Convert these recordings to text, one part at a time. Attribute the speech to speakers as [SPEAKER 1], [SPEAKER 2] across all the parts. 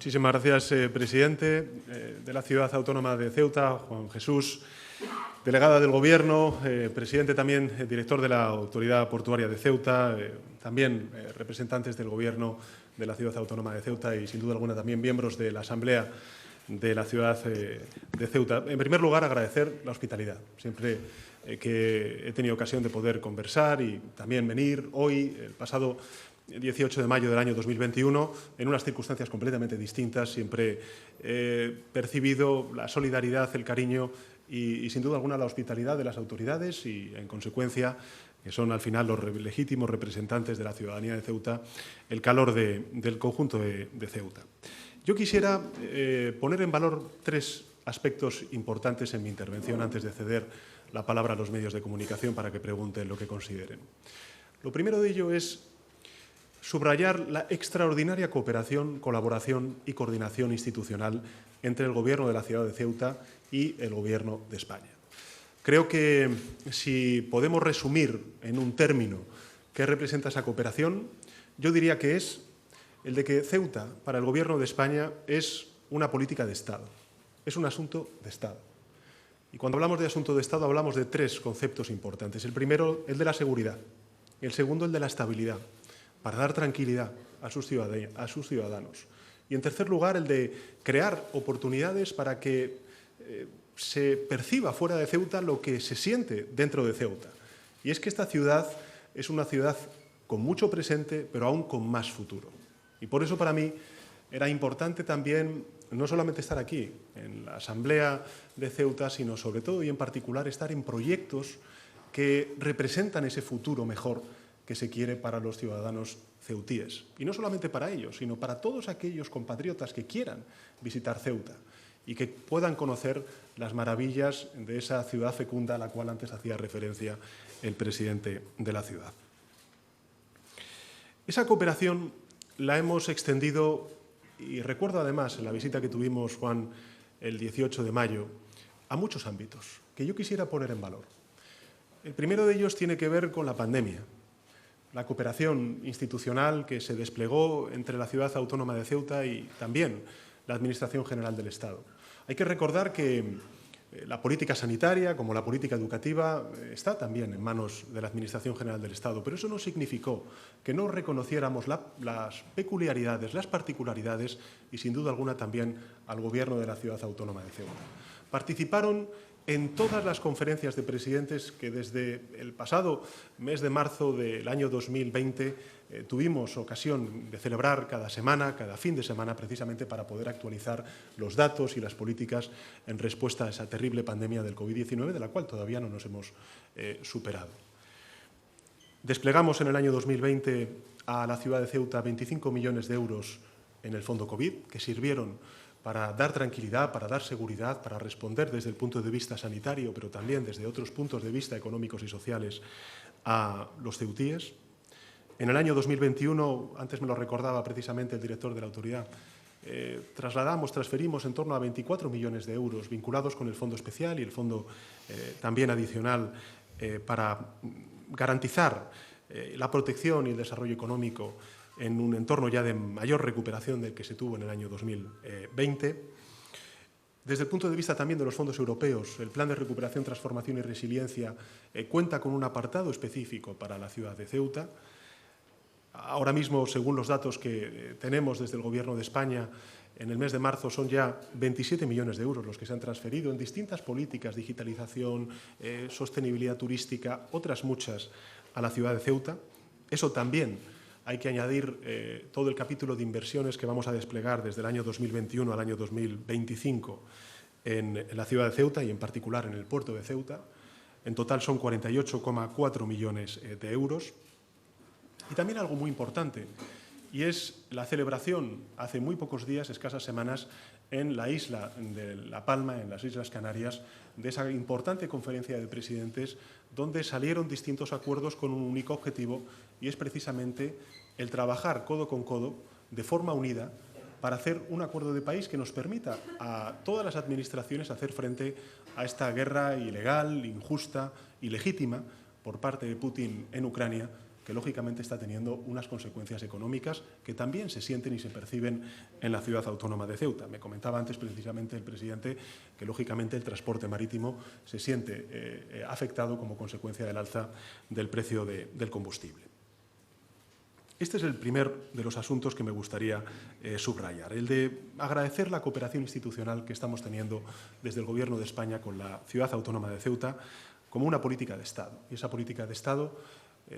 [SPEAKER 1] Muchísimas gracias, presidente de la Ciudad Autónoma de Ceuta, Juan Jesús, delegada del Gobierno, presidente también, director de la Autoridad Portuaria de Ceuta, también representantes del Gobierno de la Ciudad Autónoma de Ceuta y, sin duda alguna, también miembros de la Asamblea de la Ciudad de Ceuta. En primer lugar, agradecer la hospitalidad. Siempre que he tenido ocasión de poder conversar y también venir hoy, el pasado 18 de mayo del año 2021, en unas circunstancias completamente distintas, siempre he percibido la solidaridad, el cariño y sin duda alguna, la hospitalidad de las autoridades y, en consecuencia, que son al final los legítimos representantes de la ciudadanía de Ceuta, el calor del conjunto de Ceuta. Yo quisiera poner en valor tres aspectos importantes en mi intervención antes de ceder la palabra a los medios de comunicación para que pregunten lo que consideren. Lo primero de ello es subrayar la extraordinaria cooperación, colaboración y coordinación institucional entre el Gobierno de la ciudad de Ceuta y el Gobierno de España. Creo que si podemos resumir en un término qué representa esa cooperación, yo diría que es el de que Ceuta, para el Gobierno de España, es una política de Estado, es un asunto de Estado. Y cuando hablamos de asunto de Estado hablamos de tres conceptos importantes. El primero, el de la seguridad, el segundo, el de la estabilidad, para dar tranquilidad a sus ciudadanos. Y, en tercer lugar, el de crear oportunidades para que se perciba fuera de Ceuta lo que se siente dentro de Ceuta. Y es que esta ciudad es una ciudad con mucho presente, pero aún con más futuro. Y por eso, para mí, era importante también no solamente estar aquí, en la Asamblea de Ceuta, sino sobre todo y en particular estar en proyectos que representan ese futuro mejor que se quiere para los ciudadanos ceutíes. Y no solamente para ellos, sino para todos aquellos compatriotas que quieran visitar Ceuta y que puedan conocer las maravillas de esa ciudad fecunda a la cual antes hacía referencia el presidente de la ciudad. Esa cooperación la hemos extendido, y recuerdo además en la visita que tuvimos, Juan, el 18 de mayo, a muchos ámbitos que yo quisiera poner en valor. El primero de ellos tiene que ver con la pandemia. La cooperación institucional que se desplegó entre la Ciudad Autónoma de Ceuta y también la Administración General del Estado. Hay que recordar que la política sanitaria, como la política educativa, está también en manos de la Administración General del Estado, pero eso no significó que no reconociéramos las peculiaridades, las particularidades y, sin duda alguna, también al Gobierno de la Ciudad Autónoma de Ceuta. Participaron en todas las conferencias de presidentes que desde el pasado mes de marzo del año 2020 tuvimos ocasión de celebrar cada semana, cada fin de semana, precisamente para poder actualizar los datos y las políticas en respuesta a esa terrible pandemia del COVID-19, de la cual todavía no nos hemos superado. Desplegamos en el año 2020 a la ciudad de Ceuta 25 millones de euros en el fondo COVID, que sirvieron para dar tranquilidad, para dar seguridad, para responder desde el punto de vista sanitario, pero también desde otros puntos de vista económicos y sociales a los ceutíes. En el año 2021, antes me lo recordaba precisamente el director de la autoridad, transferimos en torno a 24 millones de euros vinculados con el fondo especial y el fondo también adicional para garantizar la protección y el desarrollo económico en un entorno ya de mayor recuperación del que se tuvo en el año 2020. Desde el punto de vista también de los fondos europeos, el Plan de Recuperación, Transformación y Resiliencia cuenta con un apartado específico para la ciudad de Ceuta. Ahora mismo, según los datos que tenemos desde el Gobierno de España, en el mes de marzo son ya 27 millones de euros los que se han transferido en distintas políticas, digitalización, sostenibilidad turística, otras muchas, a la ciudad de Ceuta. Eso también hay que añadir todo el capítulo de inversiones que vamos a desplegar desde el año 2021 al año 2025 en la ciudad de Ceuta y, en particular, en el puerto de Ceuta. En total son 48,4 millones de euros. Y también algo muy importante, y es la celebración hace muy pocos días, escasas semanas, en la isla de La Palma, en las Islas Canarias, de esa importante conferencia de presidentes donde salieron distintos acuerdos con un único objetivo, y es precisamente el trabajar codo con codo, de forma unida, para hacer un acuerdo de país que nos permita a todas las administraciones hacer frente a esta guerra ilegal, injusta y legítima por parte de Putin en Ucrania, que lógicamente está teniendo unas consecuencias económicas que también se sienten y se perciben en la ciudad autónoma de Ceuta. Me comentaba antes precisamente el presidente que lógicamente el transporte marítimo se siente afectado como consecuencia del alza del precio del combustible. Este es el primer de los asuntos que me gustaría subrayar, el de agradecer la cooperación institucional que estamos teniendo desde el Gobierno de España con la ciudad autónoma de Ceuta como una política de Estado. Y esa política de Estado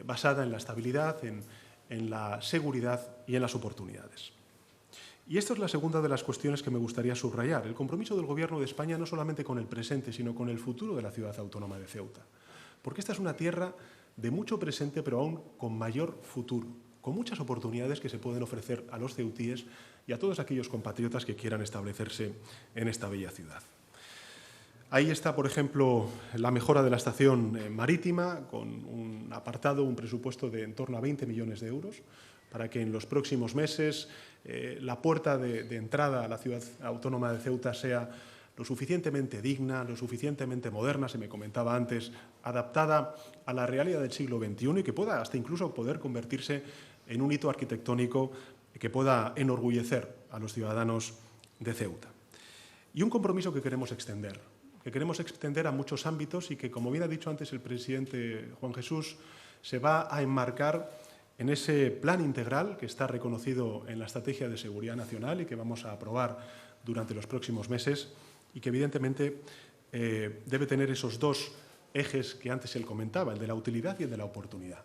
[SPEAKER 1] basada en la estabilidad, en la seguridad y en las oportunidades. Y esta es la segunda de las cuestiones que me gustaría subrayar, el compromiso del Gobierno de España no solamente con el presente, sino con el futuro de la ciudad autónoma de Ceuta. Porque esta es una tierra de mucho presente, pero aún con mayor futuro, con muchas oportunidades que se pueden ofrecer a los ceutíes y a todos aquellos compatriotas que quieran establecerse en esta bella ciudad. Ahí está, por ejemplo, la mejora de la estación marítima, con un apartado, un presupuesto de en torno a 20 millones de euros, para que en los próximos meses la puerta de entrada a la ciudad autónoma de Ceuta sea lo suficientemente digna, lo suficientemente moderna, se me comentaba antes, adaptada a la realidad del siglo XXI y que pueda hasta incluso poder convertirse en un hito arquitectónico que pueda enorgullecer a los ciudadanos de Ceuta. Y un compromiso que queremos extender a muchos ámbitos y que, como bien ha dicho antes el presidente Juan Jesús, se va a enmarcar en ese plan integral que está reconocido en la Estrategia de Seguridad Nacional y que vamos a aprobar durante los próximos meses y que, evidentemente, debe tener esos dos ejes que antes él comentaba, el de la utilidad y el de la oportunidad.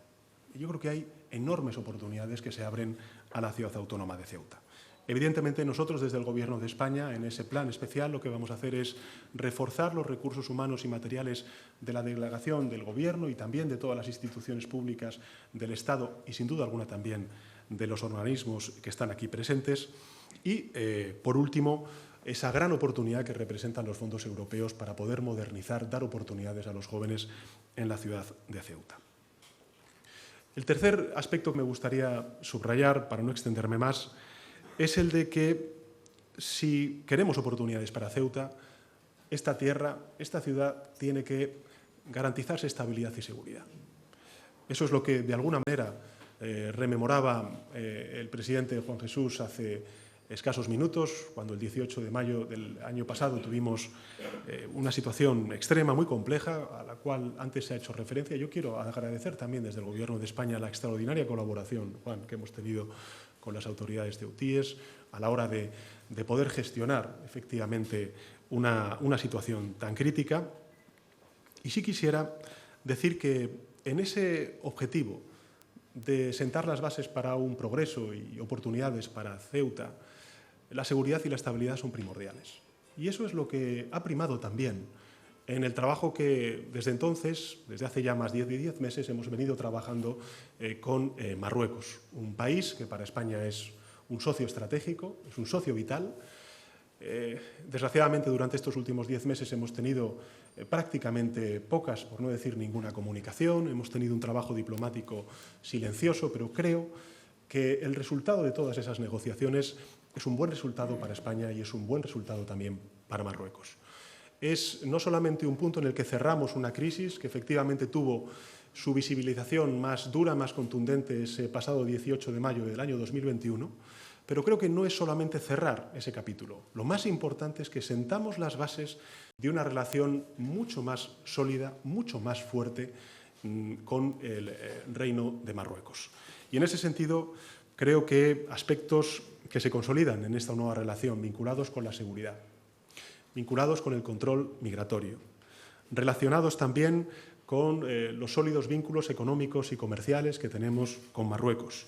[SPEAKER 1] Y yo creo que hay enormes oportunidades que se abren a la ciudad autónoma de Ceuta. Evidentemente, nosotros desde el Gobierno de España, en ese plan especial, lo que vamos a hacer es reforzar los recursos humanos y materiales de la delegación del Gobierno y también de todas las instituciones públicas del Estado y, sin duda alguna, también de los organismos que están aquí presentes. Y, por último, esa gran oportunidad que representan los fondos europeos para poder modernizar, dar oportunidades a los jóvenes en la ciudad de Ceuta. El tercer aspecto que me gustaría subrayar, para no extenderme más, es el de que si queremos oportunidades para Ceuta, esta tierra, esta ciudad, tiene que garantizarse estabilidad y seguridad. Eso es lo que, de alguna manera, rememoraba el presidente Juan Jesús hace escasos minutos, cuando el 18 de mayo del año pasado tuvimos una situación extrema, muy compleja, a la cual antes se ha hecho referencia. Yo quiero agradecer también desde el Gobierno de España la extraordinaria colaboración, Juan, que hemos tenido con las autoridades ceutíes a la hora de poder gestionar efectivamente una situación tan crítica. Y sí quisiera decir que en ese objetivo de sentar las bases para un progreso y oportunidades para Ceuta, la seguridad y la estabilidad son primordiales. Y eso es lo que ha primado también en el trabajo que desde entonces, desde hace ya más de 10 meses, hemos venido trabajando con Marruecos, un país que para España es un socio estratégico, es un socio vital. Desgraciadamente, durante estos últimos 10 meses hemos tenido prácticamente pocas, por no decir ninguna, comunicación. Hemos tenido un trabajo diplomático silencioso, pero creo que el resultado de todas esas negociaciones es un buen resultado para España y es un buen resultado también para Marruecos. Es no solamente un punto en el que cerramos una crisis que efectivamente tuvo su visibilización más dura, más contundente ese pasado 18 de mayo del año 2021, pero creo que no es solamente cerrar ese capítulo. Lo más importante es que sentamos las bases de una relación mucho más sólida, mucho más fuerte con el Reino de Marruecos. Y en ese sentido, creo que aspectos que se consolidan en esta nueva relación, vinculados con la seguridad, vinculados con el control migratorio, relacionados también con los sólidos vínculos económicos y comerciales que tenemos con Marruecos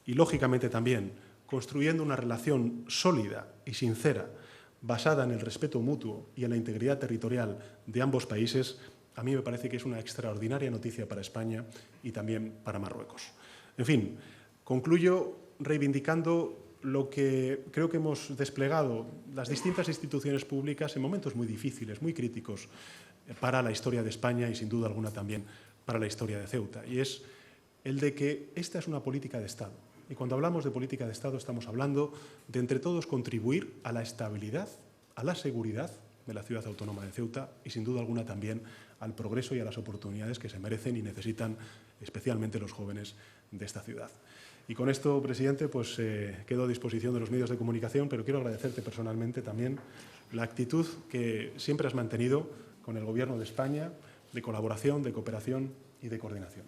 [SPEAKER 1] y, lógicamente, también construyendo una relación sólida y sincera basada en el respeto mutuo y en la integridad territorial de ambos países, a mí me parece que es una extraordinaria noticia para España y también para Marruecos. En fin, concluyo reivindicando lo que creo que hemos desplegado las distintas instituciones públicas en momentos muy difíciles, muy críticos para la historia de España y, sin duda alguna, también para la historia de Ceuta. Y es el de que esta es una política de Estado. Y cuando hablamos de política de Estado estamos hablando de, entre todos, contribuir a la estabilidad, a la seguridad de la ciudad autónoma de Ceuta y, sin duda alguna, también al progreso y a las oportunidades que se merecen y necesitan especialmente los jóvenes de esta ciudad. Y con esto, presidente, pues quedo a disposición de los medios de comunicación, pero quiero agradecerte personalmente también la actitud que siempre has mantenido con el Gobierno de España, de colaboración, de cooperación y de coordinación.